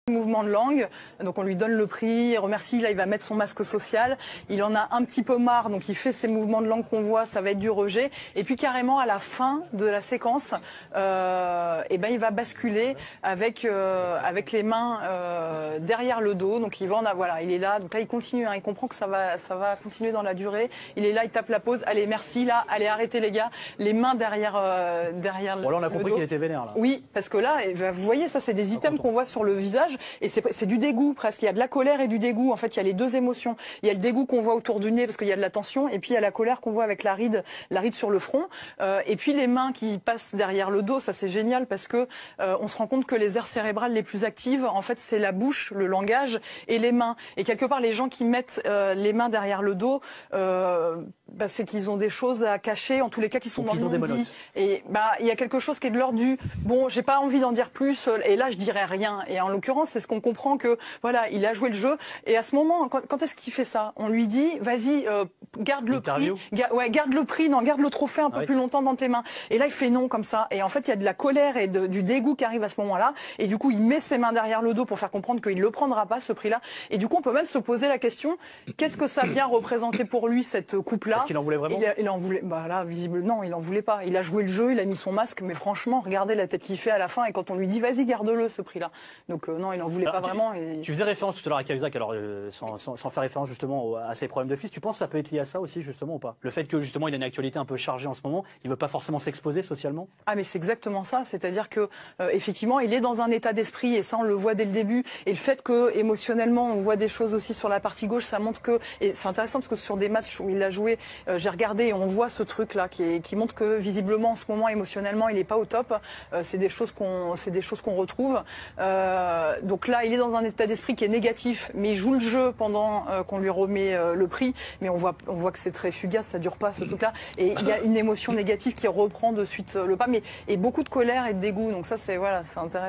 Mouvement de langue, donc on lui donne le prix, il remercie, là il va mettre son masque social, il en a un petit peu marre, donc il fait ces mouvements de langue qu'on voit, ça va être du rejet, et puis carrément à la fin de la séquence, et ben il va basculer avec les mains derrière le dos, donc il va voilà, il est là, donc là il continue, hein, il comprend que ça va continuer dans la durée, il est là, il tape la pause, allez merci là, allez arrêtez les gars, les mains derrière bon, là on a compris qu'il était vénère là. Oui, parce que là, vous voyez, ça c'est des items qu'on voit sur le visage. Et c'est du dégoût presque. Il y a de la colère et du dégoût. En fait, il y a les deux émotions. Il y a le dégoût qu'on voit autour du nez parce qu'il y a de la tension. Et puis il y a la colère qu'on voit avec la ride sur le front. Et puis les mains qui passent derrière le dos. Ça c'est génial parce que on se rend compte que les aires cérébrales les plus actives, en fait, c'est la bouche, le langage et les mains. Et quelque part, les gens qui mettent les mains derrière le dos, c'est qu'ils ont des choses à cacher. En tous les cas, qui sont dans le non-dit. Et il y a quelque chose qui est de l'ordre du bon, j'ai pas envie d'en dire plus. Et là, je dirais rien. Et en l'occurrence, c'est ce qu'on comprend que voilà, il a joué le jeu. Et à ce moment, quand est-ce qu'il fait ça? On lui dit, vas-y, garde le prix, garde le prix, non, garde le trophée un peu plus longtemps dans tes mains. Et là, il fait non comme ça. Et en fait, il y a de la colère et du dégoût qui arrive à ce moment-là. Et du coup, il met ses mains derrière le dos pour faire comprendre qu'il le prendra pas ce prix-là. Et du coup, on peut même se poser la question, qu'est-ce que ça vient représenter pour lui cette coupe-là? Est-ce qu'il en voulait vraiment? Il en voulait. Bah là, visiblement, non, il en voulait pas. Il a joué le jeu, il a mis son masque, mais franchement, regardez la tête qu'il fait à la fin. Et quand on lui dit, vas-y, garde-le ce prix-là. Donc non, il en voulait pas vraiment. Et... Tu faisais référence tout à l'heure à Cahuzac, alors sans faire référence justement à ses problèmes de fils. Tu penses que ça peut être lié à ça aussi justement ou pas? Le fait que justement il a une actualité un peu chargée en ce moment, il veut pas forcément s'exposer socialement? Ah mais c'est exactement ça. C'est-à-dire que effectivement, il est dans un état d'esprit et ça on le voit dès le début. Et le fait que émotionnellement on voit des choses aussi sur la partie gauche, ça montre que et c'est intéressant parce que sur des matchs où il a joué, j'ai regardé et on voit ce truc là qui montre que visiblement en ce moment émotionnellement il est pas au top. C'est des choses qu'on retrouve. Donc là, il est dans un état d'esprit qui est négatif, mais il joue le jeu pendant qu'on lui remet le prix. Mais on voit que c'est très fugace, ça dure pas ce truc-là. Et il y a une émotion négative qui reprend de suite le pas, mais et beaucoup de colère et de dégoût. Donc ça, c'est voilà, c'est intéressant.